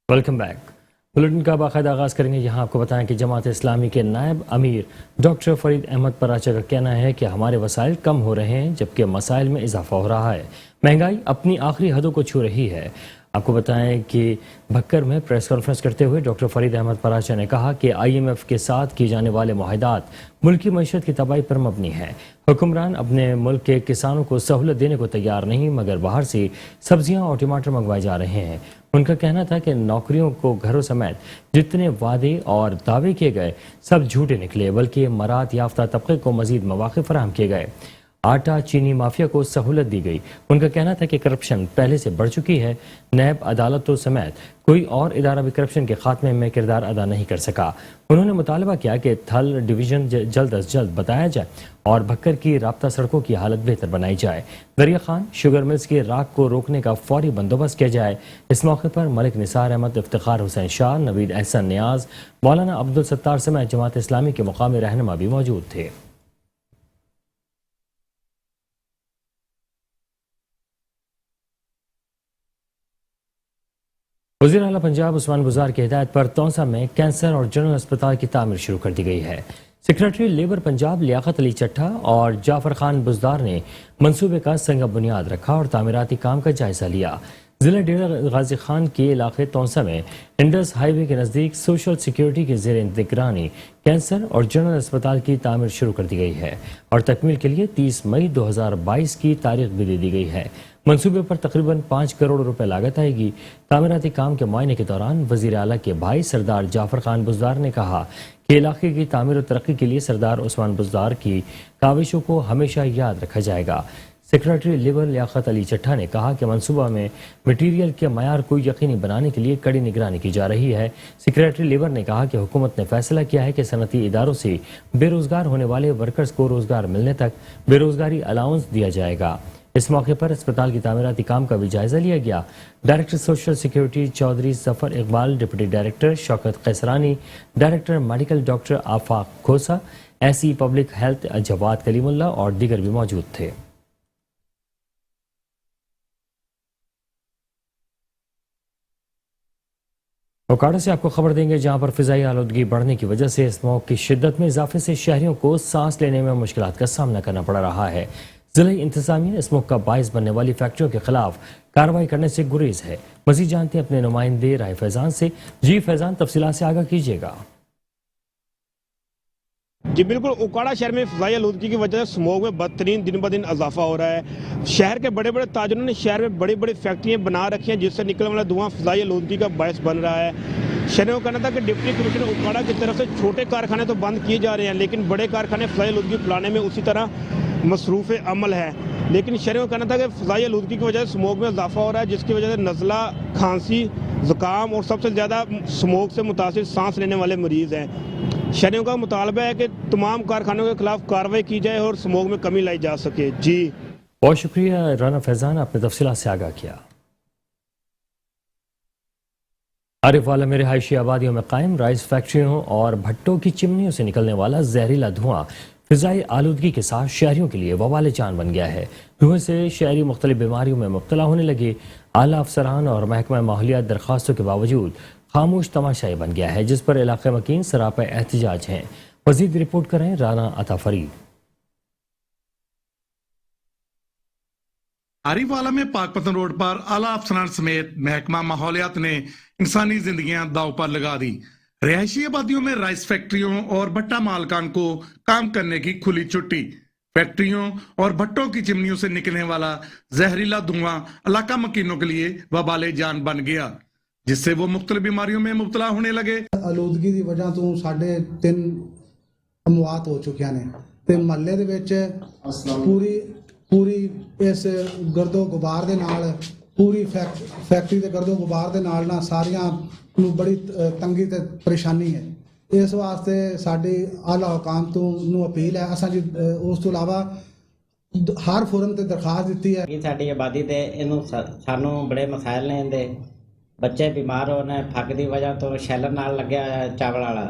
Welcome back. Bulletin का बाकायदा आगाज़ करेंगे। यहाँ आपको बताएं कि जमात इस्लामी के नायब अमीर डॉक्टर फरीद अहमद पराचा का कहना है कि हमारे वसाइल कम हो रहे हैं जबकि मसाइल में इजाफा हो रहा है। महंगाई अपनी आखिरी हदों को छू रही है। आपको बताएं कि भक्कर में प्रेस कॉन्फ्रेंस करते हुए डॉक्टर फरीद अहमद पराचा ने कहा कि IMF के साथ किए जाने वाले मुआहदात मुल्क की मईशत की तबाही पर मबनी है। हुक्मरान अपने मुल्क के किसानों को सहूलत देने को तैयार नहीं, मगर बाहर से सब्जियां और टमाटर मंगवाए जा रहे हैं। उनका कहना था कि नौकरियों को घरों समेत जितने वादे और दावे किए गए सब झूठे निकले, बल्कि मरात याफ्ता तबके को मजीद मौके फराहम किए गए। आटा चीनी माफिया को सहूलत दी गई। उनका कहना था कि करप्शन पहले से बढ़ चुकी है। नैब अदालतों समेत कोई और इदारा भी करप्शन के खात्मे में किरदार अदा नहीं कर सका। उन्होंने मुतालबा किया कि थल डिवीजन जल्द अज जल्द बताया जाए और भक्कर की राब्ता सड़कों की हालत बेहतर बनाई जाए। दरिया खान शुगर मिल्स की राख को रोकने का फौरी बंदोबस्त किया जाए। इस मौके पर मलिक निसार अहमद, इफ्तिखार हुसैन शाह, नवीद अहसन नियाज, मौलाना अब्दुल सत्तार समेत जमात इस्लामी के मुकामी रहनुमा भी मौजूद थे। वज़ीर आला पंजाब उस्मान बुज़दार की हिदायत पर तौसा में कैंसर और जनरल अस्पताल की तामीर शुरू कर दी गई है। सेक्रेटरी लेबर पंजाब लियाकत अली चट्ठा और जाफर खान बुज़दार ने मंसूबे का संग बुनियाद रखा और तामीराती काम का जायजा लिया। जिला डेरा गाजी खान के इलाके तौसा में इंडस हाईवे के नज़दीक सोशल सिक्योरिटी के ज़ेर निगरानी कैंसर और जनरल अस्पताल की तामीर शुरू कर दी गई है और तकमील के लिए 30 मई 2022 की तारीख भी दे दी गई है। मंसूबे पर तकरीबन 5 करोड़ रुपए लागत आएगी। तामीराती काम के मुआयने के दौरान वज़ीर आला के भाई सरदार जाफर खान बुज़दार ने कहा कि इलाके की तामीर और तरक्की के लिए सरदार उस्मान बुज़दार की काविशों को हमेशा याद रखा जाएगा। सेक्रेटरी लेबर लियाकत अली चट्ठा ने कहा कि मंसूबा में मटीरियल के मयार को यकीनी बनाने के लिए कड़ी निगरानी की जा रही है। सेक्रेटरी लेबर ने कहा कि हुकूमत ने फैसला किया है कि सनती इदारों से बेरोजगार होने वाले वर्कर्स को रोजगार मिलने तक बेरोजगारी अलाउंस दिया जाएगा। इस मौके पर अस्पताल की तामीराती काम का भी जायजा लिया गया। Director social security Chaudhry Zafar Iqbal, deputy director Shaukat Kaisrani, director medical doctor Afaq Khosa, SE public health Jawad Kalimullah और दीगर भी मौजूद थे। ओकाड़ा से आपको खबर देंगे, जहां पर फिजाई आलूदगी बढ़ने की वजह से स्मोक की शिद्दत में इजाफे से शहरियों को सांस लेने में मुश्किलात का सामना करना पड़ रहा है। जिला इंतजामिया स्मोक का बाइस बनने वाली फैक्ट्रियों के खिलाफ कार्रवाई करने से गुरेज है। मजीद जानते हैं अपने नुमाइंदे राय फैजान से। जी फैजान, तफसीलात से आगाह कीजिएगा। जी बिल्कुल, ओकाड़ा शहर में फिजाई आलूदगी की वजह से स्मोक में बदतरीन दिन ब दिन इजाफा हो रहा है। शहर के बड़े बड़े ताजरों ने शहर में बड़ी बड़ी फैक्ट्रियां बना रखी हैं जिससे निकलने वाला धुआं फिजाई आलूदगी का बायस बन रहा है। शहरों का कहना था कि डिप्टी कमिश्नर ओकाड़ा की तरफ से छोटे कारखाने तो बंद किए जा रहे हैं, लेकिन बड़े कारखाने फिजाई आलूदगी फैलाने में उसी तरह मसरूफ़ अमल है। लेकिन शहरों का कहना था कि फिजाई आलूदगी की वजह से स्मोक में इजाफा हो रहा है, जिसकी वजह से नज़ला, खांसी, ज़ुकाम और सबसे ज़्यादा स्मोक से मुतासिर सांस लेने वाले मरीज़ हैं। शहरियों का मुतालबा है कि तमाम कारखानों के खिलाफ कार्रवाई की जाए और स्मोक में कमी लाई जा सके। जी बहुत शुक्रिया राना फैजान, आपने तफसीलात से आगाह किया। आरिफ वाला में रिहायशी आबादियों में कायम राइस फैक्ट्रियों और भट्टों की चिमनियों से निकलने वाला जहरीला धुआं फिजाई आलूदगी के साथ शहरियों के लिए वबाल जान बन गया है। धुएं से शहरी मुख्तलिफ बीमारियों में मुब्तला होने लगे। आला अफसरान और महकमा माहौलियात दरखास्तों के बावजूद खामोश तमाशाई बन गया है, जिस पर इलाके मकीन सरापा एहतजाज हैं। मजीद रिपोर्ट कर रहे हैं राना अता फरीद। आरिफ वाला में पाकपतन रोड पर आला अफसरान समेत महकमा माहौलियात ने इंसानी जिंदगियां दाव पर लगा दी। रिहायशी आबादियों में राइस फैक्ट्रियों और भट्टा मालकान को काम करने की खुली छुट्टी। फैक्ट्रियों और भट्टों की चिमनियों से निकलने वाला जहरीला धुआं इलाका मकीनों के लिए वबाले जान बन गया, जिससे वो मुख्तलिफ बीमारियों में मुब्तला होने लगे। आलूदगी की वजह तो 3.5 अमवात हो चुकिया ने ते महल्ले दे विच पूरी इस गर्दो गुबार दे नाल पूरी फैक्ट्री दे गर्दो गुबार दे नाल ना सारियां ਨੂੰ बड़ी तंगी ते परेशानी है। इस वास्ते साडी आला हुकाम तो ਨੂੰ अपील है, असां जी उस तो इलावा हर फोरम ते दरखास्त दी है कि साडी आबादी ते इनू सानू बड़े मसाइल ने इंदे बच्चे बीमार हो ने फक दी वजह तो शैलर नाल लग्या चावल वाला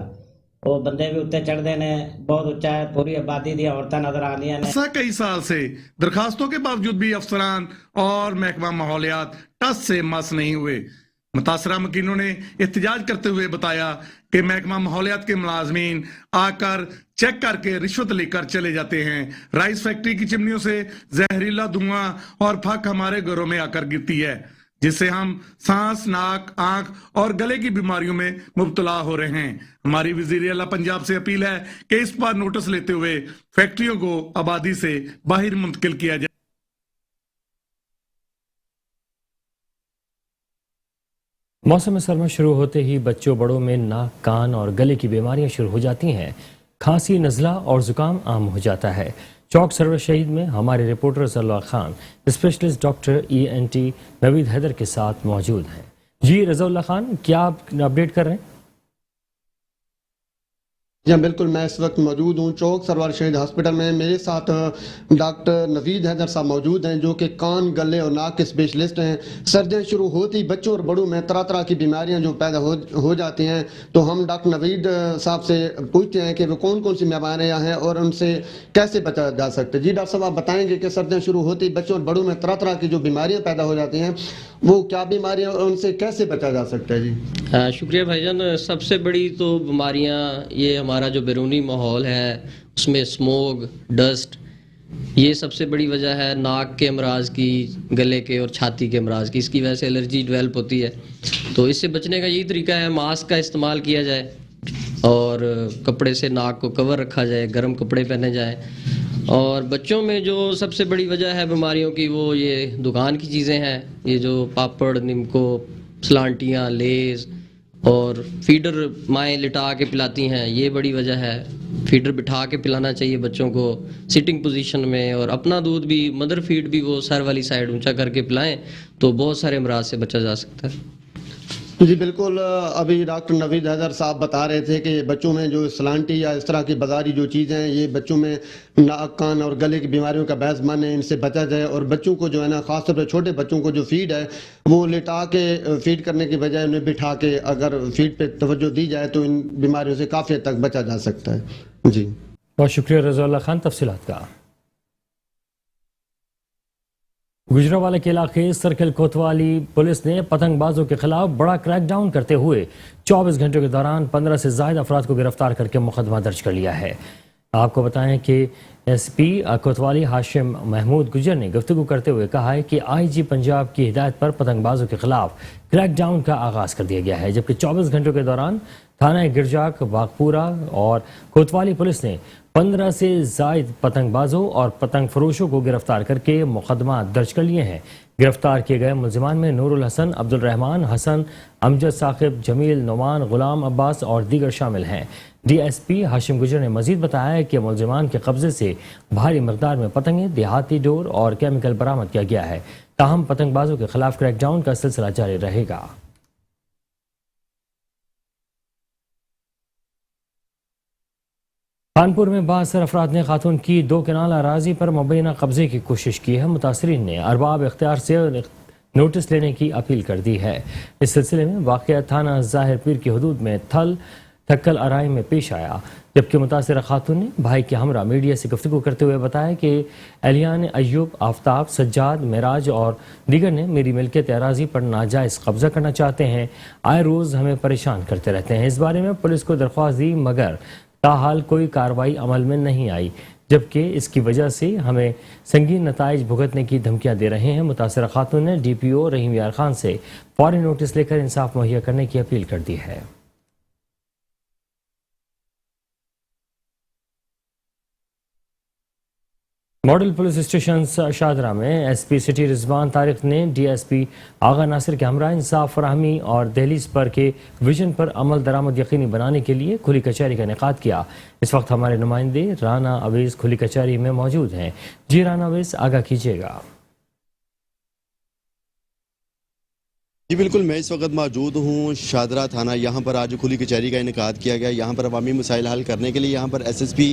वो बंदे भी उत्ते चढ़ते ने बहुत उच्चा है। पूरी आबादी दी औरतां नजर आंदियां ने। कई साल से दरखास्तों के बावजूद भी अफसरान और महकमा माहौलियात टस से मस नहीं हुए। मुतासरा मकीनों ने एहतजाज करते हुए बताया कि महकमा माहौलियात के मुलाजमीन आकर चेक करके रिश्वत लेकर चले जाते हैं। राइस फैक्ट्री की चिमनियों से जहरीला धुआं और फक हमारे घरों में आकर गिरती है, जिससे हम सांस, नाक, आंख और गले की बीमारियों में मुब्तला हो रहे हैं। हमारी वजीर आला पंजाब से अपील है कि इस पर नोटिस लेते हुए फैक्ट्रियों को आबादी से बाहर मुंतकिल किया जाए। मौसम सरमा शुरू होते ही बच्चों बड़ों में नाक, कान और गले की बीमारियां शुरू हो जाती हैं। खांसी, नज़ला और जुकाम आम हो जाता है। चौक सरवर शहीद में हमारे reporter Raza Khan specialist doctor ENT Naveed Haider के साथ मौजूद हैं। जी रज़ा खान, क्या आप अपडेट कर रहे हैं? जी बिल्कुल, मैं इस वक्त मौजूद हूँ चौक सरवर शहीद हॉस्पिटल में। मेरे साथ डॉक्टर नवीद हैदर साहब मौजूद हैं जो कि कान, गले और नाक के स्पेशलिस्ट हैं। सर्दियाँ शुरू होती बच्चों और बड़ों में तरह तरह की बीमारियाँ जो पैदा हो जाती हैं, तो हम डॉक्टर नवीद साहब से पूछते हैं कि वो कौन कौन सी बीमारियाँ हैं और उनसे कैसे बचा जा सकता है। जी डॉक्टर साहब, आप बताएंगे कि सर्दियाँ शुरू होती बच्चों और बड़ों में तरह तरह की जो बीमारियाँ पैदा हो जाती हैं, वो क्या बीमारियाँ और उनसे कैसे बचा जा सकता है? जी शुक्रिया भाईजान। सबसे बड़ी तो बीमारियाँ ये हमारा जो बैरूनी माहौल है उसमें स्मोक, डस्ट, ये सबसे बड़ी वजह है। नाक के अमराज की, गले के और छाती के अमराज की, इसकी वजह से एलर्जी डेवलप होती है। तो इससे बचने का यही तरीका है, मास्क का इस्तेमाल किया जाए और कपड़े से नाक को कवर रखा जाए, गर्म कपड़े पहने जाए। और बच्चों में जो सबसे बड़ी वजह है बीमारियों की, वो ये दुकान की चीज़ें हैं, ये जो पापड़, निमको, सलांटियाँ, लेज़ और फीडर माएँ लिटा के पिलाती हैं, ये बड़ी वजह है। फीडर बिठा के पिलाना चाहिए बच्चों को सिटिंग पोजीशन में, और अपना दूध भी, मदर फीड भी वो सर वाली साइड ऊंचा करके पिलाएं, तो बहुत सारे अमराज से बचा जा सकता है। जी बिल्कुल, अभी डॉक्टर नवीद हैदर साहब बता रहे थे कि बच्चों में जो सलांटी या इस तरह की बाजारी जो चीज़ें हैं, ये बच्चों में नाक, कान और गले की बीमारियों का बहस बन है, इनसे बचा जाए। और बच्चों को जो है ना, खासतौर पर छोटे बच्चों को जो फीड है वो लिटा के फीड करने की बजाय उन्हें बिठा के अगर फीड पे तवज्जो दी जाए तो इन बीमारियों से काफ़ी हद तक बचा जा सकता है। जी बहुत शुक्रिया रज़ा खान तफसीलात का। गुजरांवाला के इलाके सर्किल कोतवाली पुलिस ने पतंगबाजों के खिलाफ बड़ा क्रैकडाउन करते हुए 24 घंटों के दौरान 15 से ज्यादा अफराद को गिरफ्तार करके मुकदमा दर्ज कर लिया है। आपको बताएं कि SP कोतवाली हाशिम महमूद गुजर ने गुफ्तगू करते हुए कहा है कि IG पंजाब की हिदायत पर पतंगबाजों के खिलाफ क्रैकडाउन का आगाज कर दिया गया है, जबकि 24 घंटों के दौरान थाना गिरजाक, बागपुरा और कोतवाली पुलिस ने 15 से जायद पतंगबाजों और पतंग फरोशों को गिरफ्तार करके मुकदमा दर्ज कर लिए हैं। गिरफ्तार किए गए मुलजिमान में नूरुल हसन, अब्दुल रहमान हसन, अमजद साकिब, जमील, नुमान, गुलाम अब्बास और दीगर शामिल हैं। DSP हाशिम गुजर ने मजीद बताया कि मुलजिमान के कब्जे से भारी मकदार में पतंगें, देहाती डोर और केमिकल बरामद किया गया है। ताहम पतंगबाजों के खिलाफ क्रैकडाउन का सिलसिला जारी रहेगा। कानपुर में बासर अफराद ने खातून की 2 कनाल अराजी पर मुबैना कब्जे की कोशिश की है। मुतासरीन ने अरबाब इख्तियार से नोटिस लेने की अपील कर दी है। इस सिलसिले में वाक़या थाना ज़ाहिर पीर की हदूद में थक्कल अराई में पेश आया, जबकि मुतासरा खातून ने भाई के हमरा मीडिया से गुफ्तगू करते हुए बताया कि एलियान, अय्यूब, आफ्ताब, सज्जाद, मिराज और दीगर ने मेरी मिल्कियत अराजी पर नाजायज़ कब्जा करना चाहते हैं। आए रोज़ हमें परेशान करते रहते हैं। इस बारे में पुलिस को दरख्वास्त दी, मगर ताहाल कोई कार्रवाई अमल में नहीं आई, जबकि इसकी वजह से हमें संगीन नताइज भुगतने की धमकियां दे रहे हैं। मुतासरा खातून ने DPO रहीम यार खान से फौरी नोटिस लेकर इंसाफ मुहैया करने की अपील कर दी है। मॉडल पुलिस स्टेशन शादरा में SP सिटी रिजवान तारिक ने DSP आगा नासिर के हमरा इंसाफ फराहमी और दहलीज पर के विजन पर अमल दरामद यकीनी बनाने के लिए खुली कचहरी का इनेकाद किया। इस वक्त हमारे नुमाइंदे राना अवेज खुली कचहरी में मौजूद हैं। जी राना अवेज, आगाह कीजिएगा। जी बिल्कुल, मैं इस वक्त मौजूद हूँ शादरा थाना। यहाँ पर आज खुली कचहरी का इनेकाद किया गया। यहाँ पर अवामी मसाइल हल करने के लिए यहाँ पर SSP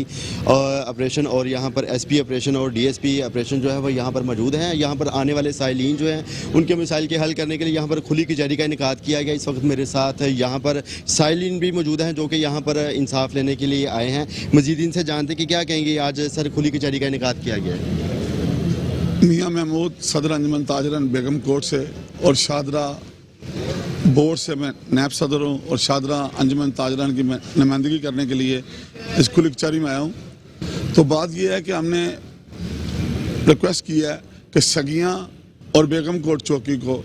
ऑपरेशन और यहाँ पर SP ऑपरेशन और DSP ऑपरेशन जो है वो यहाँ पर मौजूद हैं। यहाँ पर आने वाले साइलीन जो हैं उनके मसाइल के हल करने के लिए यहाँ पर खुली कचहरी का इनेकाद किया गया। इस वक्त मेरे साथ यहाँ पर साइलीन भी मौजूद हैं जो कि यहाँ पर इंसाफ लेने के लिए आए हैं। मजीद इनसे जानते कि क्या कहेंगे, आज सर खुली कचहरी का इनेकाद किया गया है। मियाँ महमूद सदर अंजुमन ताजरन बेगम कोर्ट से और शादरा बोर्ड से मैं नैब सदर हूँ और शादरा अंजुमन ताजरान की मैं नुमाइंदगी करने के लिए इस खुली कचहरी में आया हूँ। तो बात यह है कि हमने रिक्वेस्ट की है कि सगियाँ और बेगम कोट चौकी को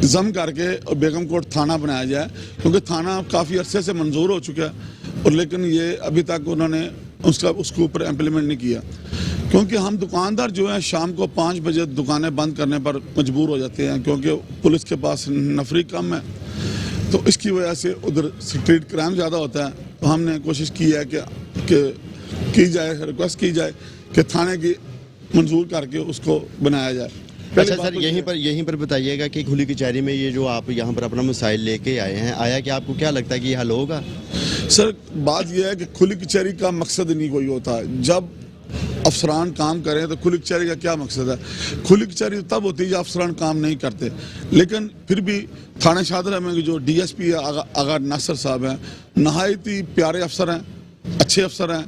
जम करके और बेगम कोट थाना बनाया जाए, क्योंकि थाना काफ़ी अरसे से मंजूर हो चुका है और लेकिन ये अभी तक उन्होंने उसके ऊपर इम्प्लीमेंट नहीं किया, क्योंकि हम दुकानदार जो हैं शाम को 5 बजे दुकानें बंद करने पर मजबूर हो जाते हैं, क्योंकि पुलिस के पास नफरी कम है। तो इसकी वजह से उधर स्ट्रीट क्राइम ज़्यादा होता है। तो हमने कोशिश की है कि की जाए, रिक्वेस्ट की जाए कि थाने की मंजूर करके उसको बनाया जाए। अच्छा सर, यहीं पर बताइएगा कि खुली कचहरी में ये जो आप यहाँ पर अपना मसाइल लेके आए हैं, आया कि आपको क्या लगता है कि ये हल होगा? सर बात यह है कि खुली कचहरी का मकसद नहीं कोई होता। जब अफसरान काम करें तो खुली कचहरी का क्या मकसद है? खुली कचहरी तब होती है जब अफसरान काम नहीं करते। लेकिन फिर भी थाना शादरा में जो DSP है आगा नासिर साहब हैं, नहायत ही प्यारे अफसर हैं, अच्छे अफसर हैं।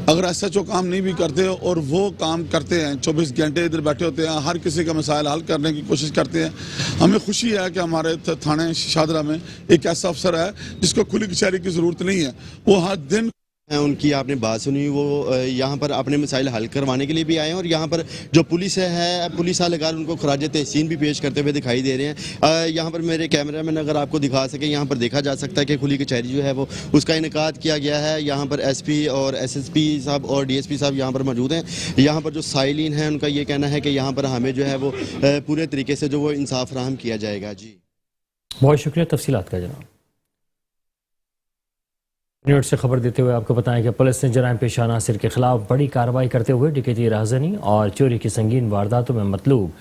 अगर SHO काम नहीं भी करते और वो काम करते हैं, 24 घंटे इधर बैठे होते हैं, हर किसी का मसाइल हल करने की कोशिश करते हैं। हमें खुशी है कि हमारे थाने शादरा में एक ऐसा अफसर है जिसको खुली कचहरी की ज़रूरत नहीं है। वो हर दिन उनकी आपने बात सुनी, वो यहाँ पर अपने मसाइल हल करवाने के लिए भी आए हैं और यहाँ पर जो पुलिस है, पुलिस एहलकार उनको खराज तहसीन भी पेश करते हुए दिखाई दे रहे हैं। यहाँ पर मेरे कैमरा मैन अगर आपको दिखा सके, यहाँ पर देखा जा सकता है कि खुली कचहरी जो है वो उसका इनेकाद किया गया है। यहाँ पर SP और SSP साहब और DSP साहब यहाँ पर मौजूद हैं। यहाँ पर जो साइलिन हैं उनका ये कहना है कि यहाँ पर हमें जो है वो पूरे तरीके से जो वो इंसाफ फराहम किया जाएगा। जी बहुत शुक्रिया तफसीलात का जनाब। न्यूज़ से खबर देते हुए आपको बताएं कि पुलिस ने जराइम पेशा नासिर के खिलाफ बड़ी कार्रवाई करते हुए डकैती, राहज़नी और चोरी की संगीन वारदातों में मतलूब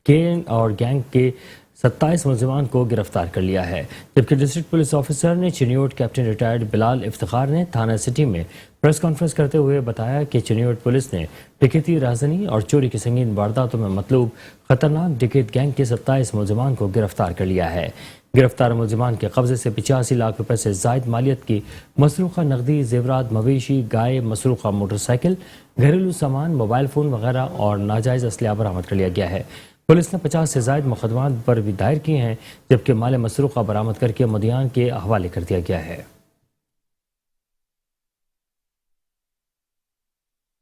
गैंग के 27 मुलजिमान को गिरफ्तार कर लिया है। जबकि डिस्ट्रिक्ट पुलिस ऑफिसर ने चिन्योट कैप्टन रिटायर्ड बिलाल इफ्तिखार ने थाना सिटी में प्रेस कॉन्फ्रेंस करते हुए बताया कि चिन्योट पुलिस ने डकैती, राहज़नी और चोरी की संगीन वारदातों में मतलूब खतरनाक डकैत गैंग के 27 मुलजिमान को गिरफ्तार कर लिया है। गिरफ्तार मुलजिमान के कब्जे से 85 लाख रुपए से जायद मालियत की मसरूक़ा नकदी, जेवरात, मवेशी, गाय, मसरूक़ा मोटरसाइकिल, घरेलू सामान, मोबाइल फ़ोन वगैरह और नाजायज़ असलिया बरामद कर लिया गया है। पुलिस ने 50 से जायद मुकदमात पर भी दायर किए हैं, जबकि माल मसरूक़ा बरामद करके मुदियान के हवाले कर दिया गया है।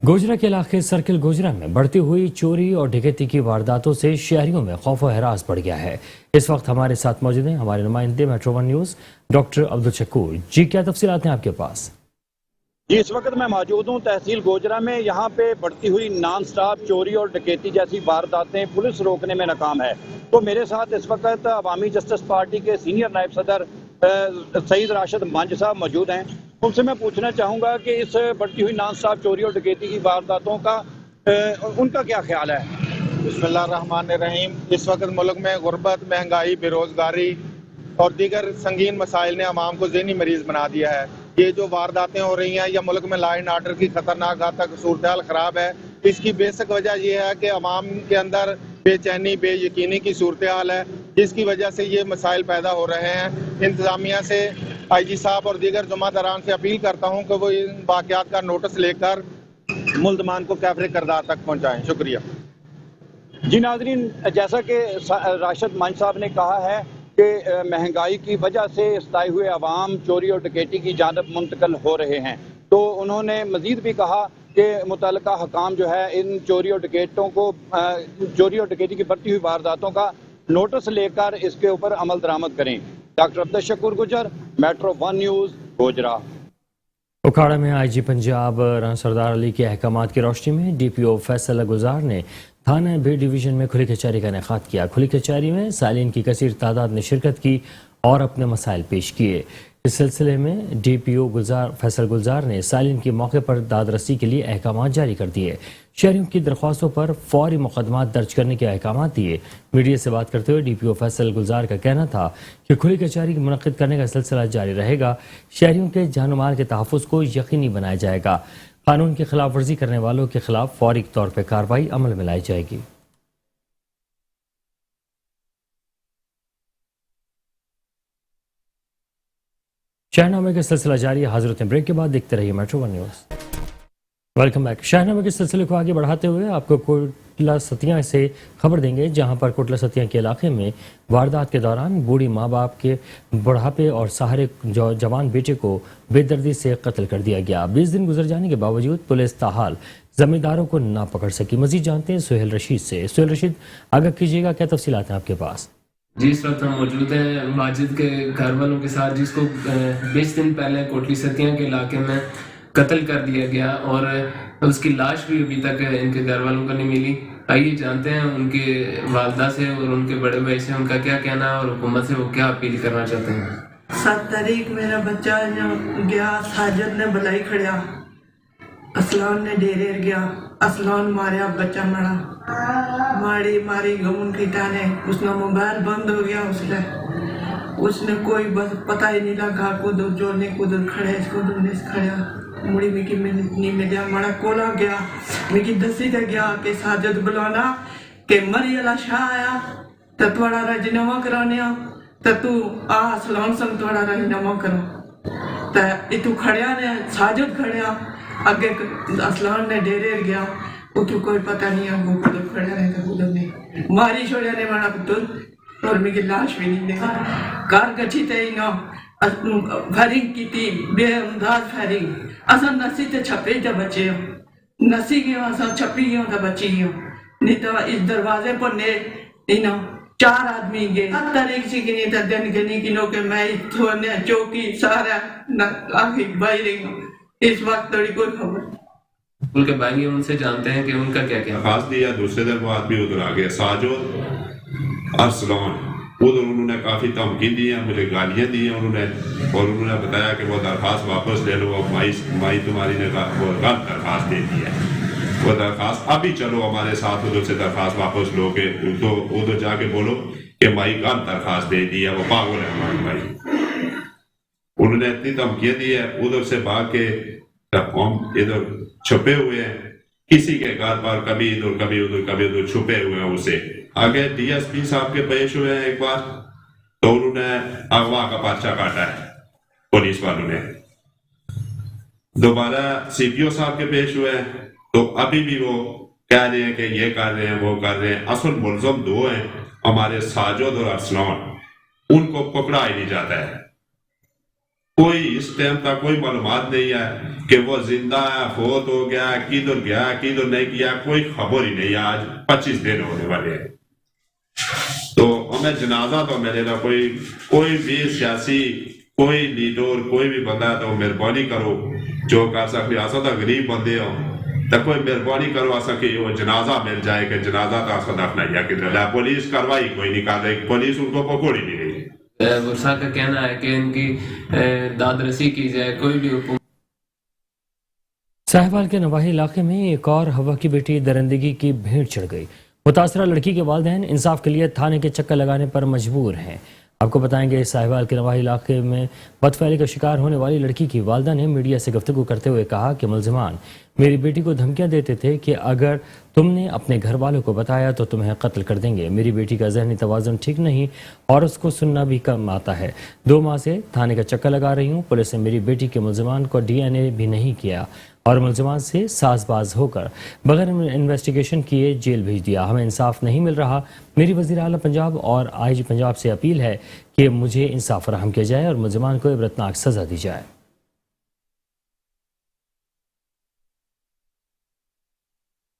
गोजरा के इलाके सर्किल गोजरा में बढ़ती हुई चोरी और डकैती की वारदातों से शहरियों में खौफ व हरास बढ़ गया है। इस वक्त हमारे साथ मौजूद हैं हमारे नुमाइंदे metro 1 news doctor Abdul Shakoor. जी क्या तफसीलात हैं आपके पास? जी इस वक्त मैं मौजूद हूँ तहसील गोजरा में। यहाँ पे बढ़ती हुई नॉन स्टॉप चोरी और डकैती जैसी वारदातें पुलिस रोकने में नाकाम है। तो मेरे साथ इस वक्त अवामी जस्टिस पार्टी के सीनियर नायब सदर सईद राशिद मंज साहब मौजूद हैं। उनसे मैं पूछना चाहूँगा कि इस बढ़ती हुई नॉन स्टॉप चोरी और डकैती की वारदातों का उनका क्या ख्याल है? बिस्मिल्लाहिर्रहमानिर्रहीम। इस वक्त मुल्क में गुर्बत, महंगाई, बेरोज़गारी और दीगर संगीन मसाइल ने अवाम को ज़हनी मरीज़ बना दिया है। ये जो वारदातें हो रही हैं या मुल्क में लॉ एंड ऑर्डर की खतरनाक हद तक सूरत हाल ख़राब है, इसकी बेसिक वजह यह है कि अवाम के अंदर बेचैनी, बेयकीनी की सूरत हाल है, जिसकी वजह से ये मसाइल पैदा हो रहे हैं। इंतज़ामिया से IG साहब और दीगर जुम्मेदारान से अपील करता हूँ कि वो इन वाक़यात का नोटिस लेकर मुल्ज़मान को कैफ़रे किरदार तक पहुँचाएँ। शुक्रिया। जी नाज़रीन, जैसा कि राशिद मंज साहब ने कहा है कि महंगाई की वजह से सताए हुए अवाम चोरी और डकैती की जानब मुंतकिल हो रहे हैं। तो उन्होंने मज़ीद भी कहा कि मुतल्लिका हकाम जो है इन चोरी और डकैती की बढ़ती हुई वारदातों का नोटिस लेकर इसके ऊपर अमल दरामद करें। डॉक्टर अब्दुल शकूर गुजर, मेट्रो 1 न्यूज़, गोजरा। उखाड़ा में IG पंजाब राना सरदार अली के अहकामात की रोशनी में DPO फैसल गुलजार ने थाना बी डिवीज़न में खुली कचहरी का इनेकाद किया। खुली कचहरी में सालीन की कसीर तादाद ने शिरकत की और अपने मसाइल पेश किए। इस सिलसिले में DPO फैसल गुलजार ने सालीन के मौके पर दादरसी के लिए अहकामात जारी कर दिए। शहरियों की दरख्वास्तों पर फौरी मुकदमात दर्ज करने के अहकामात दिए। मीडिया से बात करते हुए DPO फैसल गुलजार का कहना था कि खुली कचहरी मुनक्किद करने का सिलसिला जारी रहेगा। शहरियों के जान माल के तहफ़्फ़ुज़ को यकीनी बनाया जाएगा। कानून की खिलाफ वर्जी करने वालों के खिलाफ फौरी तौर पर कार्रवाई अमल में लाई जाएगी। शहरनामे का सिलसिला जारी है। हाज़िर होते हैं ब्रेक के बाद। देखते रहिए metro 1 news. Welcome back. Shahnameh के सिलसिले को आगे बढ़ाते हुए आपको कोटला सतिया से खबर देंगे, जहां पर कोटला सतिया के इलाके में वारदात के दौरान बूढ़ी माँ बाप के बुढ़ापे और सहारे जवान बेटे को बेदर्दी से कत्ल कर दिया गया। 20 दिन गुजर जाने के बावजूद पुलिस ताहाल जमींदारों को ना पकड़ सकी। मजीद जानते हैं सुहेल रशीद से। सुहेल रशीद, आगाह कीजिएगा, क्या तफसीलात हैं आपके पास? जी, इस वक्त हम मौजूद हैं माजिद के घर वालों के साथ, जिसको 20 दिन पहले कोटली सतिया के इलाके में कत्ल कर दिया गया और उसकी लाश भी अभी तक इनके घर वालों को नहीं मिली। आइए जानते हैं उनके वालदा से और उनके बड़े भाई से उनका क्या कहना है और हुकूमत से वो क्या अपील करना चाहते हैं। 7 तारीख मेरा बच्चा गया, साजिद ने बुलाई खड़िया, असलान ने डेरे गया, असलान मारिया, बच्चा मरा, मारी गमन खीटा ने, उसका मोबाइल बंद हो गया, उसने कोई बस पता ही नहीं लगा, कुदर जोड़ने कुदर खड़े खड़ा मुड़ी मिकी नहीं मिलिया, मड़ा कोला गया, मिकी दसी ते गया कि साजिद बुलाना कि मरी अला शाह आया तो थोड़ा राजीनामा कराने तो तू आ असलान संग थोड़ा राजीनामा करो तो इतू खड़िया ने साजिद खड़िया अगे असलान ने डेरे गया, उतू कोई पता नहीं है वो कुदर खड़िया नहीं तो कुदर नहीं मारी छोड़िया ने मारा पुत्र और मेरी लाश भी नहीं देखा। कार गची ते ना फायरिंग की थी, बेअंदाज फायरिंग, असा नसी ते छपे ते बचे हो, नसी गयो असा छपी गयो ते बची गयो, नहीं तो इस दरवाजे पर ने इनो 4 आदमी गए। 7 तारीख से गिनी तो दिन गिनी किनो के मैं थोने चौकी सारा आगे बाई रही हूँ, इस वक्त थोड़ी कोई खबर। उनके भाई उनसे जानते हैं कि उनका क्या क्या खास दिया। दूसरे दिन वो आदमी उधर आ गया, साजिद अरसलान, उधर उन्होंने काफ़ी धमकी दी है, मुझे गालियाँ दी हैं उन्होंने बताया कि वो दरख्वास्त वापस ले लो। माई तुम्हारी ने वो गलत दरख्वास्त दे दी है, वो दरख्वास्त अभी चलो हमारे साथ, उधर से दरख्वास्त वापस लो के तो उधर जाके बोलो कि माई गलत दरख्वास्त दे दी है, वो पागल है हमारी माई। उन्होंने इतनी धमकियाँ दी है, उधर से भाग के हम इधर छुपे हुए हैं, किसी के घर पर कभी इधर कभी उधर छुपे हुए हैं। उसे आगे DSP साहब के पेश हुए हैं एक बार, तो उन्होंने अगवा का पर्चा काटा है पुलिस वालों ने। दोबारा CPO साहब के पेश हुए हैं, तो अभी भी वो कह रहे हैं कि ये कर रहे हैं वो कर रहे हैं। असल मुलजम 2 हैं हमारे, साजिद और अरसलान, उनको पकड़ा ही नहीं जाता है। कोई इस टाइम तक कोई मालूमात नहीं है कि वो जिंदा है, फोत हो गया, किधर गया किधर नहीं किया, कोई खबर ही नहीं है। आज 25 दिन होने वाले हैं, तो हमें जनाजा तो मिलेगा। कोई भी सियासी, कोई लीडर, कोई भी बंदा है तो मेहरबानी करो, जो कर सकते असा तो गरीब बंदे हो तो कोई मेहरबानी करो असा कि वो जनाजा मिल जाए, कि जनाजा तो असा दफनाइया किधर है। पुलिस कार्रवाई कोई नहीं कर रही, पुलिस उनको पकड़ ही नहीं रही। वर्षा का कहना है कि इनकी दादरसी की जाए, कोई भी हुकूमत। साहिवाल के नवाही इलाके में एक और हवा की बेटी दरिंदगी की भेंट चढ़ गई। मुतासरा लड़की के वालिदैन इंसाफ के लिए थाने के चक्कर लगाने पर मजबूर हैं। आपको बताएंगे, साहिवाल के नवाही इलाके में बदफहली का शिकार होने वाली लड़की की वालिदा ने मीडिया से गुफ्तगू करते हुए कहा कि मुलजिमान मेरी बेटी को धमकियां देते थे कि अगर तुमने अपने घर वालों को बताया तो तुम्हें कत्ल कर देंगे। मेरी बेटी का जहनी तवाज़ुन ठीक नहीं और उसको सुनना भी कम आता है। 2 माह से थाने का चक्कर लगा रही हूँ। पुलिस ने मेरी बेटी के मुलजिमान को DNA भी नहीं किया और मुलजिमान से साजबाज होकर बगैर इन्वेस्टिगेशन किए जेल भेज दिया। हमें इंसाफ नहीं मिल रहा। मेरी वज़ीर आला पंजाब और IG पंजाब से अपील है कि मुझे इंसाफ फराहम किया जाए और मुलजिमान को इबरतनाक सज़ा दी जाए।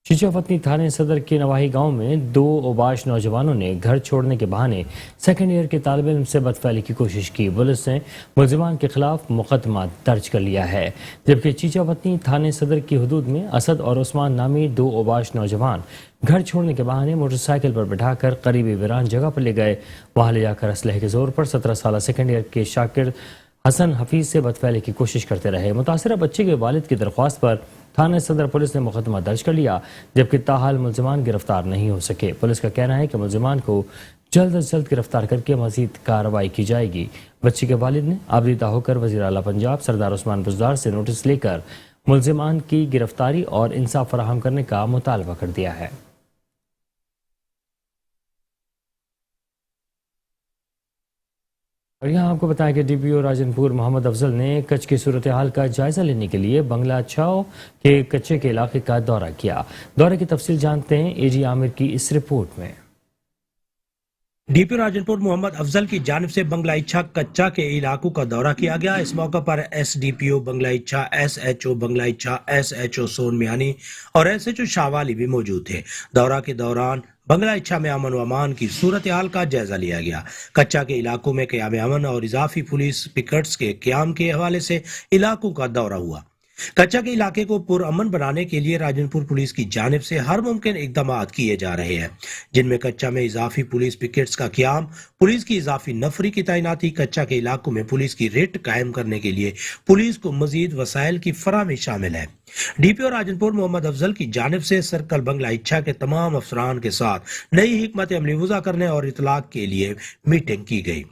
चीचावतनी थाने सदर के नवाही गांव में 2 ओबाश नौजवानों ने घर छोड़ने के बहाने सेकेंड ईयर के तालिब इल्म से बदफैली की कोशिश की। पुलिस ने मुलजिमान के खिलाफ मुकदमा दर्ज कर लिया है, जबकि चीचावतनी थाने सदर की हदूद में असद और उस्मान नामी 2 ओबाश नौजवान घर छोड़ने के बहाने मोटरसाइकिल पर बैठाकर करीबी वीरान जगह पर ले गए। वहां ले जाकर असलहे के जोर पर 17 साल सेकेंड ईयर के शाकिर हसन हफीज से बदफैली की कोशिश करते रहे। मुतासरा बच्चे के वालिद की दरख्वास्त पर थाने सदर पुलिस ने मुकदमा दर्ज कर लिया, जबकि ताहाल मुलजिमान गिरफ्तार नहीं हो सके। पुलिस का कहना है कि मुलजिमान को जल्द अज जल्द गिरफ्तार करके मजीद कार्रवाई की जाएगी। बच्ची के वालिद ने आबदीदा होकर वज़ीर आला पंजाब सरदार उस्मान बुज़दार से नोटिस लेकर मुलजिमान की गिरफ्तारी और इंसाफ फराहम करने का मुतालबा कर दिया है। اور یہاں آپ کو بتائیں کہ ڈی پی او راجنپور محمد افضل نے کچھ کی صورتحال کا جائزہ لینے کے لیے بنگلہ چھاؤ کے کچے کے علاقے کا دورہ کیا. دورے کی تفصیل جانتے ہیں اے جی عامر کی اس رپورٹ میں. ڈی پی راجنپور محمد افضل کی جانب سے بنگلہ اچھا کچا کے علاقوں کا دورہ کیا گیا. اس موقع پر ایس ڈی پی او بنگلہ اچھا، ایس ایچ او بنگلہ اچھا، ایس ایچ او سون میانی اور ایس ایچ او شاوالی بھی موجود تھے. دورہ کے دوران بنگلہ اچھا میں امن و امان کی صورتحال کا جائزہ لیا گیا. کچا کے علاقوں میں قیام امن اور اضافی پولیس پکٹس کے قیام کے حوالے سے علاقوں کا دورہ ہوا. کچا کے علاقے کو پرامن بنانے کے لیے راجنپور پولیس کی جانب سے ہر ممکن اقدامات کیے جا رہے ہیں، جن میں کچا میں اضافی پولیس پکٹس کا قیام، پولیس کی اضافی نفری کی تعیناتی، کچا کے علاقوں میں پولیس کی ریٹ قائم کرنے کے لیے پولیس کو مزید وسائل کی فراہمی شامل ہے. ڈی پی او راجنپور محمد افضل کی جانب سے سرکل بنگلہ اچھا کے تمام افسران کے ساتھ نئی حکمت عملی وضع کرنے اور اطلاق کے لیے میٹنگ کی گئی.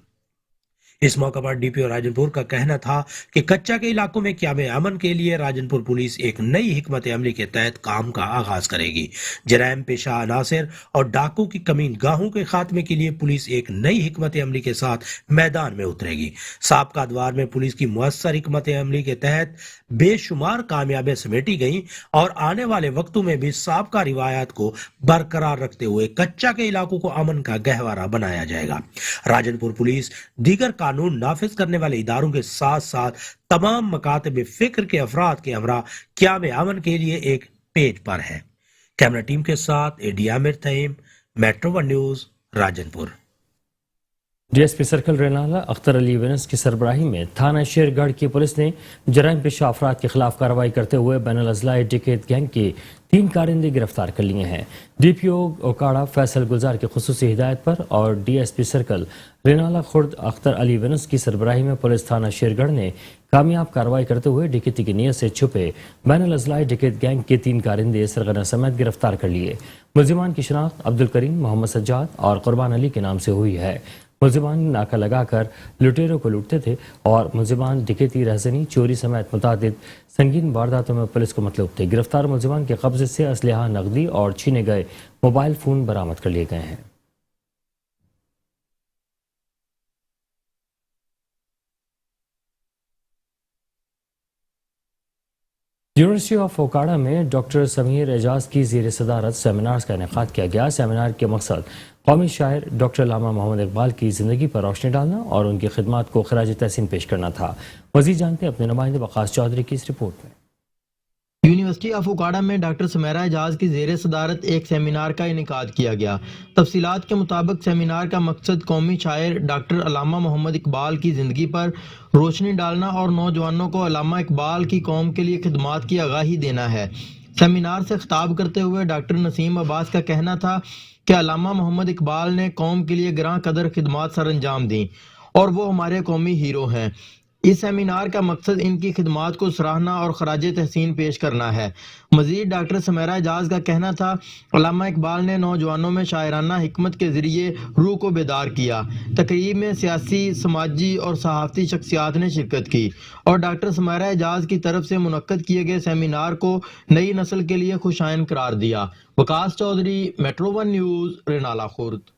اس موقع پر ڈی پی او راجنپور کا کہنا تھا کہ کچا کے علاقوں میں قیام امن کے لیے راجنپور پولیس ایک نئی حکمت عملی کے تحت کام کا آغاز کرے گی. جرائم پیشہ عناصر اور ڈاکوں کی کمین گاہوں کے خاتمے کے لیے پولیس ایک نئی حکمت عملی کے ساتھ میدان میں اترے گی. سابقہ ادوار میں پولیس کی مؤثر حکمت عملی کے تحت بے شمار کامیابیاں سمیٹی گئیں اور آنے والے وقتوں میں بھی سابقہ روایات کو برقرار رکھتے ہوئے کچا کے علاقوں کو امن کا گہوارہ بنایا جائے گا. راجنپور پولیس دیگر قانون نافذ کرنے والے اداروں کے ساتھ ساتھ تمام مکاتب فکر کے افراد کے ہمراہ قیام امن کے لیے ایک پیج پر ہے. کیمرہ ٹیم کے ساتھ A D Amir Theem, metro one news, Rajanpur. D S P circle Renala Akhtar Ali Wains کی سربراہی میں تھانہ شیر گڑھ کی پولیس نے جرائم پیشہ افراد کے خلاف کارروائی کرتے ہوئے بین الاضلاعی ڈکیت گینگ کے 3 کارندے گرفتار کر لیے ہیں. D P O Okara Faisal Gulzar کی خصوصی ہدایت پر اور D S P circle Renala Khurd Akhtar Ali Wains کی سربراہی میں پولیس تھانہ شیر گڑھ نے کامیاب کارروائی کرتے ہوئے ڈکیتی کی نیت سے چھپے بین الاضلاعی ڈکیت گینگ کے 3 کارندے سرغنہ سمیت گرفتار کر لیے. ملزمان کی شناخت عبدالکریم، محمد سجاد اور قربان علی کے نام سے ہوئی ہے. ملزمان ناکہ لگا کر لٹیروں کو لوٹتے تھے اور ملزمان ڈکیتی، رہزنی، چوری سمیت متعدد سنگین وارداتوں میں پولیس کو مطلوب تھے. گرفتار ملزمان کے قبضے سے اسلحہ، نقدی اور چھینے گئے موبائل فون برآمد کر لیے گئے ہیں. یونیورسٹی آف اوکاڑا میں ڈاکٹر سمیر اعجاز کی زیر صدارت سیمینارز کا انعقاد کیا گیا. سیمینار کے مقصد قومی شاعر ڈاکٹر علامہ محمد اقبال کی زندگی پر روشنی ڈالنا اور ان کی خدمات کو خراج تحسین پیش کرنا تھا. مزید جانتے ہیں اپنے نمائندے وقاص چودھری کی اس رپورٹ میں. یونیورسٹی آف اوکاڑا میں ڈاکٹر سمیرہ اعجاز کی زیر صدارت ایک سیمینار کا انعقاد کیا گیا. تفصیلات کے مطابق سیمینار کا مقصد قومی شاعر ڈاکٹر علامہ محمد اقبال کی زندگی پر روشنی ڈالنا اور نوجوانوں کو علامہ اقبال کی قوم کے لیے خدمات کی آگاہی دینا ہے. سیمینار سے خطاب کرتے ہوئے ڈاکٹر نسیم عباس کا کہنا تھا کہ علامہ محمد اقبال نے قوم کے لیے گراں قدر خدمات سر انجام دیں اور وہ ہمارے قومی ہیرو ہیں. اس سیمینار کا مقصد ان کی خدمات کو سراہنا اور خراج تحسین پیش کرنا ہے. مزید ڈاکٹر سمیرہ اعجاز کا کہنا تھا علامہ اقبال نے نوجوانوں میں شاعرانہ حکمت کے ذریعے روح کو بیدار کیا. تقریب میں سیاسی، سماجی اور صحافتی شخصیات نے شرکت کی اور ڈاکٹر سمیرہ اعجاز کی طرف سے منعقد کیے گئے سیمینار کو نئی نسل کے لیے خوشائن قرار دیا. Waqas Chaudhry, metro one news, Renala Khurd.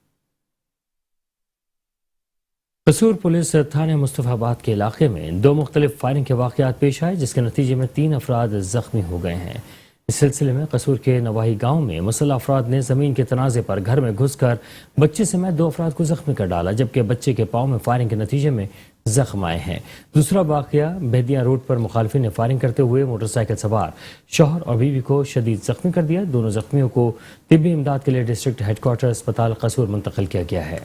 Kasur police تھانہ مصطفیٰ آباد کے علاقے میں 2 مختلف فائرنگ کے واقعات پیش آئے جس کے نتیجے میں 3 افراد زخمی ہو گئے ہیں. اس سلسلے میں قصور کے نواحی گاؤں میں مسلح افراد نے زمین کے تنازع پر گھر میں گھس کر بچے سمیت 2 افراد کو زخمی کر ڈالا جبکہ بچے کے پاؤں میں فائرنگ کے نتیجے میں زخم آئے ہیں. دوسرا واقعہ بہدیاں روڈ پر مخالفین نے فائرنگ کرتے ہوئے موٹر سائیکل سوار شوہر اور بیوی کو شدید زخمی کر دیا. دونوں زخمیوں کو طبی امداد کے لیے ڈسٹرکٹ ہیڈ کوارٹر اسپتال قصور منتقل کیا گیا ہے.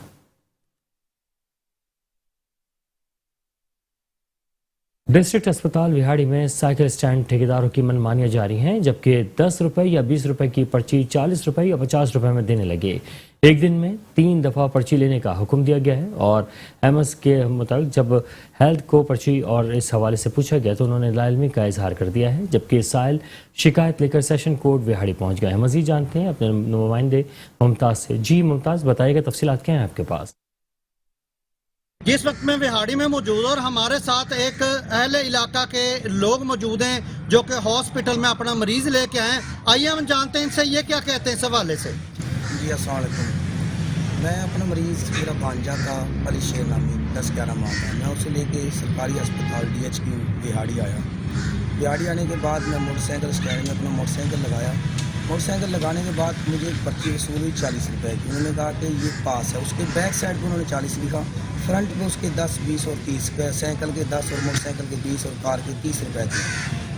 ڈسٹرکٹ اسپتال وہاڑی میں سائیکل سٹینڈ ٹھیکیداروں کی منمانیاں جاری ہیں جبکہ 10 روپے یا 20 روپے کی پرچی 40 روپے یا 50 روپے میں دینے لگے. ایک دن میں 3 دفعہ پرچی لینے کا حکم دیا گیا ہے اور ایم ایس کے مطابق جب ہیلتھ کو پرچی اور اس حوالے سے پوچھا گیا تو انہوں نے لا علمی کا اظہار کر دیا ہے جبکہ سائل شکایت لے کر سیشن کورٹ وہاڑی پہنچ گئے ہیں. مزید جانتے ہیں اپنے نمائندے ممتاز سے. جی ممتاز، بتائیے گا تفصیلات کیا ہیں آپ کے پاس؟ جس وقت میں وہاڑی میں موجود اور ہمارے ساتھ ایک اہل علاقہ کے لوگ موجود ہیں جو کہ ہاسپٹل میں اپنا مریض لے کے آئے ہیں. آئیے ہم جانتے ہیں ان سے یہ کیا کہتے ہیں اس حوالے سے. جی السلام علیکم. میں اپنا مریض میرا بھانجا تھا علی شیر نامی 10-11 ماہ کا، میں اسے لے کے سرکاری اسپتال DHQ بہاڑی آیا۔ بہاڑی آنے کے بعد میں موٹر سائیکل اسٹینڈ میں اپنا موٹر سائیکل لگایا۔ موٹر سائیکل لگانے کے بعد مجھے ایک پرچی وصول ہوئی 40 روپے کی۔ انہوں نے کہا کہ یہ پاس ہے، اس کے بیک سائڈ پہ انہوں نے 40 لکھا، فرنٹ پہ اس کے 10, 20 اور 30 سائیکل کے 10 اور موٹر سائیکل کے 20 اور کار کے 30 روپے تھے۔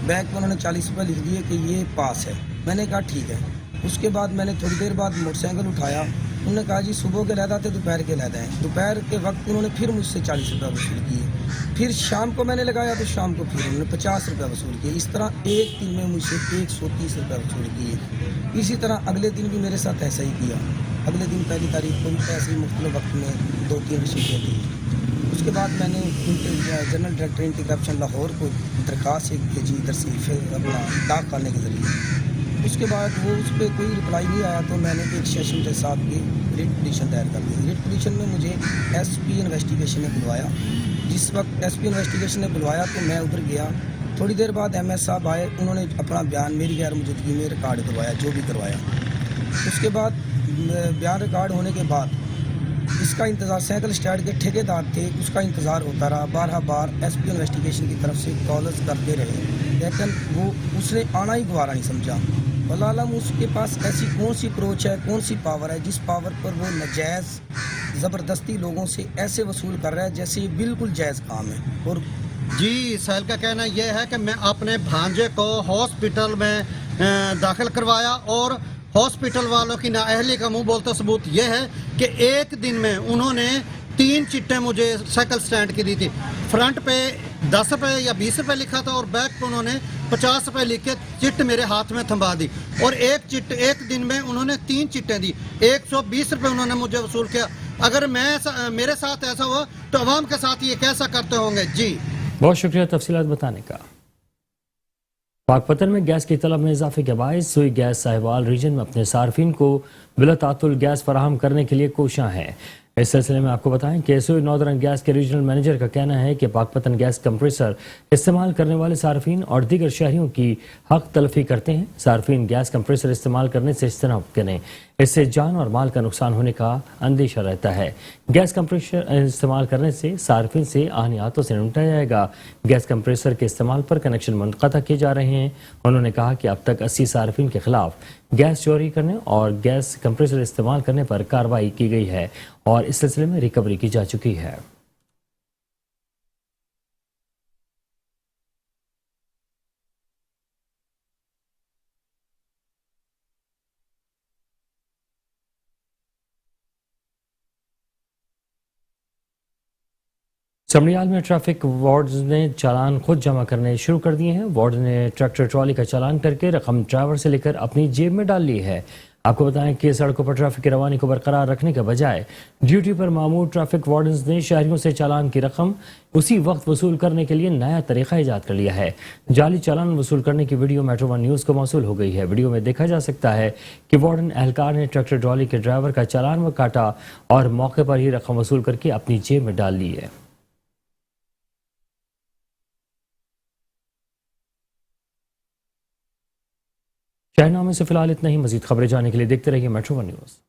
بیک پہ انہوں نے 40 روپے لکھ دیے کہ یہ پاس ہے۔ میں نے کہا ٹھیک ہے۔ اس کے بعد میں نے تھوڑی دیر بعد موٹر سائیکل اٹھایا، انہوں نے کہا جی صبح کے علیحدہ تھے دوپہر کے علیحدہ ہیں۔ دوپہر کے وقت انہوں نے پھر مجھ سے 40 روپے وصول کیے، پھر شام کو میں نے لگایا تو شام کو پھر انہوں نے 50 روپے وصول کیے۔ اس طرح ایک دن میں مجھ سے 130 روپے وصول کیے۔ اسی طرح اگلے دن بھی میرے ساتھ ایسا ہی کیا۔ اگلے دن 1 تاریخ کو بھی ایسے ہی مختلف وقت میں 2-3 رسیدیں دی۔ اس کے بعد میں نے general director anti corruption Lahore کو درخواست بھیجی ترسیف اپنا ڈاک خانے کے ذریعے۔ اس کے بعد وہ اس پہ کوئی رپلائی نہیں آیا تو میں نے ایک سیشن جج صاحب کی ریٹ پٹیشن دائر کر دی۔ ریٹ پٹیشن میں مجھے SP انویسٹیگیشن نے بلوایا۔ جس وقت SP انویسٹیگیشن نے بلوایا تو میں ادھر گیا۔ تھوڑی دیر بعد MS صاحب آئے، انہوں نے اپنا بیان میری غیر موجودگی میں ریکارڈ کروایا، جو بھی کروایا۔ اس کے بعد بیان ریکارڈ ہونے کے بعد اس کا انتظار سائیکل اسٹینڈ کے ٹھیکیدار تھے، اس کا انتظار ہوتا رہا۔ بارہ بار SP انویسٹیگیشن کی طرف سے کالز کرتے رہے، لیکن وہ اس نے آنا ہی گوارا نہیں سمجھا۔ واللہ عالم اس کے پاس ایسی کون سی اپروچ ہے، کون سی پاور ہے جس پاور پر وہ ناجائز زبردستی لوگوں سے ایسے وصول کر رہا ہے جیسے یہ بالکل جائز کام ہے۔ اور جی سہیل کا کہنا یہ ہے کہ میں اپنے بھانجے کو ہاسپٹل میں داخل کروایا اور ہاسپٹل والوں کی نااہلی کا منہ بولتا ثبوت یہ ہے کہ ایک دن میں انہوں نے 3 چٹیں مجھے سائیکل سٹینڈ کی دی تھی۔ فرنٹ پہ 10 روپے یا 20 روپے لکھا تھا اور بیک پہ انہوں نے 50 روپے لکھ کے چٹ میرے ہاتھ میں تھما دی، اور ایک دن میں انہوں نے 3 چٹیں دی، 120 روپے انہوں نے مجھے وصول کیا۔ اگر میرے ساتھ ایسا ہوا تو عوام کے ساتھ یہ کیسا کرتے ہوں گے؟ جی بہت شکریہ تفصیلات بتانے کا۔ پاک پتن میں گیس کی طلب میں اضافے کے باعث سوئی گیس ساہیوال ریجن میں اپنے صارفین کو بلا تعطل گیس فراہم کرنے کے لیے کوشاں ہیں۔ اس سلسلے میں آپ کو بتائیں کہ سوئی ناردرن گیس کے ریجنل مینیجر کا کہنا ہے کہ پاک پتن گیس کمپریسر استعمال کرنے والے صارفین اور دیگر شہریوں کی حق تلفی کرتے ہیں۔ صارفین گیس کمپریسر استعمال کرنے سے اجتناب کریں، اس سے جان اور مال کا نقصان ہونے کا اندیشہ رہتا ہے۔ گیس کمپریسر استعمال کرنے سے صارفین سے آہنیاتوں سے نمٹا جائے گا۔ گیس کمپریسر کے استعمال پر کنیکشن منقطع کیے جا رہے ہیں۔ انہوں نے کہا کہ اب تک 80 صارفین کے خلاف گیس چوری کرنے اور گیس کمپریسر استعمال کرنے پر کارروائی کی گئی ہے اور اس سلسلے میں ریکوری کی جا چکی ہے۔ سمڑیال میں ٹریفک وارڈز نے چالان خود جمع کرنے شروع کر دیے ہیں۔ وارڈ نے ٹریکٹر ٹرالی کا چالان کر کے رقم ڈرائیور سے لے کر اپنی جیب میں ڈال لی ہے۔ آپ کو بتائیں کہ سڑکوں پر ٹریفک کی روانی کو برقرار رکھنے کے بجائے ڈیوٹی پر مامور ٹریفک وارڈنز نے شہریوں سے چالان کی رقم اسی وقت وصول کرنے کے لیے نیا طریقہ ایجاد کر لیا ہے۔ جعلی چالان وصول کرنے کی ویڈیو میٹرو ون نیوز کو موصول ہو گئی ہے۔ ویڈیو میں دیکھا جا سکتا ہے کہ وارڈن اہلکار نے ٹریکٹر ٹرالی کے ڈرائیور کا چالان وہ کاٹا اور موقع پر ہی رقم وصول کر کے اپنی جیب میں ڈال لی ہے۔ شہرنامے سے فی الحال اتنا ہی۔ مزید خبریں جاننے کے لیے دیکھتے رہیے میٹرو ون نیوز۔